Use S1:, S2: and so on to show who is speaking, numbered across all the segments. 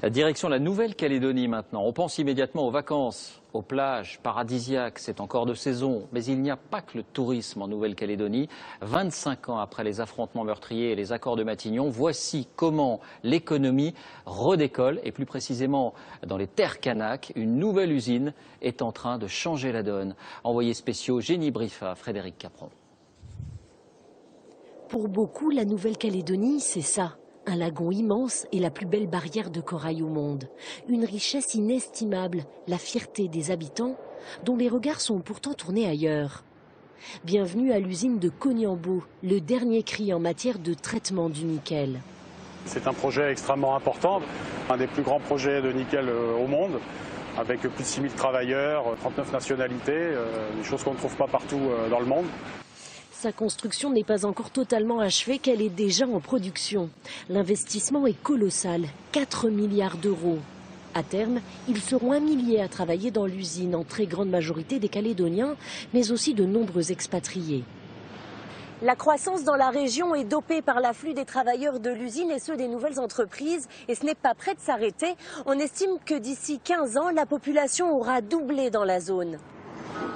S1: Direction la Nouvelle-Calédonie maintenant. On pense immédiatement aux vacances, aux plages paradisiaques. C'est encore de saison. Mais il n'y a pas que le tourisme en Nouvelle-Calédonie. 25 ans après les affrontements meurtriers et les accords de Matignon, voici comment l'économie redécolle. Et plus précisément, dans les terres kanaks, une nouvelle usine est en train de changer la donne. Envoyés spéciaux Génie Briffa, Frédéric Capron.
S2: Pour beaucoup, la Nouvelle-Calédonie, c'est ça. Un lagon immense et la plus belle barrière de corail au monde. Une richesse inestimable, la fierté des habitants, dont les regards sont pourtant tournés ailleurs. Bienvenue à l'usine de Koniambo, le dernier cri en matière de traitement du nickel.
S3: C'est un projet extrêmement important, un des plus grands projets de nickel au monde, avec plus de 6000 travailleurs, 39 nationalités, des choses qu'on ne trouve pas partout dans le monde.
S2: Sa construction n'est pas encore totalement achevée, qu'elle est déjà en production. L'investissement est colossal, 4 milliards d'euros. À terme, ils seront 1 millier à travailler dans l'usine, en très grande majorité des Calédoniens, mais aussi de nombreux expatriés. La croissance dans la région est dopée par l'afflux des travailleurs de l'usine et ceux des nouvelles entreprises. Et ce n'est pas prêt de s'arrêter. On estime que d'ici 15 ans, la population aura doublé dans la zone.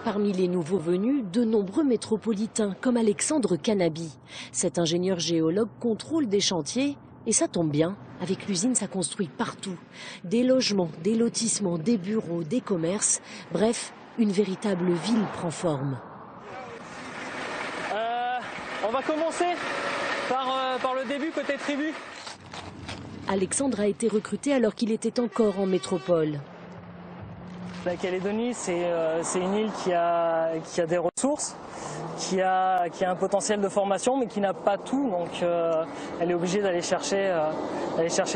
S2: Parmi les nouveaux venus, de nombreux métropolitains, comme Alexandre Canabi. Cet ingénieur géologue contrôle des chantiers, et ça tombe bien, avec l'usine ça construit partout. Des logements, des lotissements, des bureaux, des commerces, bref, une véritable ville prend forme.
S4: On va commencer par le début côté tribu.
S2: Alexandre a été recruté alors qu'il était encore en métropole.
S4: La Calédonie, c'est une île qui a des ressources, qui a un potentiel de formation, mais qui n'a pas tout. Donc, elle est obligée d'aller chercher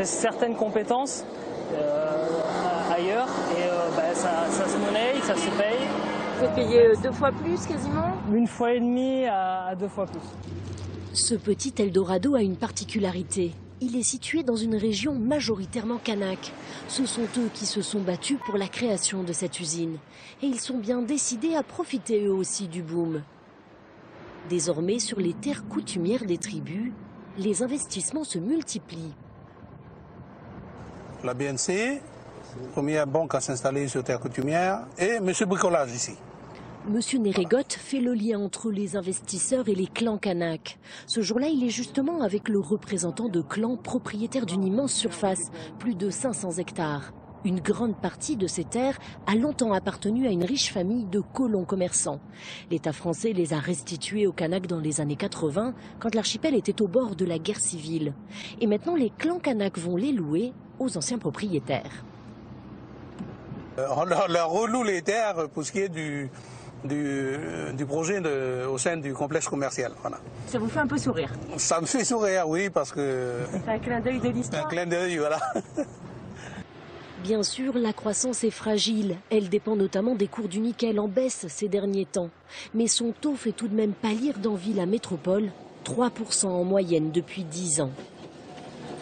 S4: certaines compétences ailleurs. Et ça se monnaie, ça se paye.
S2: Vous êtes payé 2 fois plus quasiment ?
S4: 1,5 fois à 2 fois plus.
S2: Ce petit Eldorado a une particularité. Il est situé dans une région majoritairement kanak. Ce sont eux qui se sont battus pour la création de cette usine. Et ils sont bien décidés à profiter eux aussi du boom. Désormais, sur les terres coutumières des tribus, les investissements se multiplient.
S5: La BNC, première banque à s'installer sur terre coutumière, et Monsieur Bricolage ici.
S2: Monsieur Nérégotte fait le lien entre les investisseurs et les clans kanaks. Ce jour-là, il est justement avec le représentant de clans propriétaire d'une immense surface, plus de 500 hectares. Une grande partie de ces terres a longtemps appartenu à une riche famille de colons commerçants. L'État français les a restituées aux Kanaks dans les années 80, quand l'archipel était au bord de la guerre civile. Et maintenant, les clans kanaks vont les louer aux anciens propriétaires.
S5: On leur reloue les terres pour ce qui est du projet au sein du complexe commercial. Voilà.
S2: Ça vous fait un peu sourire?
S5: Ça me fait sourire, oui, parce que...
S2: C'est un clin d'œil de l'histoire.
S5: Un clin d'œil, voilà.
S2: Bien sûr, la croissance est fragile. Elle dépend notamment des cours du nickel en baisse ces derniers temps. Mais son taux fait tout de même pâlir d'envie la métropole, 3% en moyenne depuis 10 ans.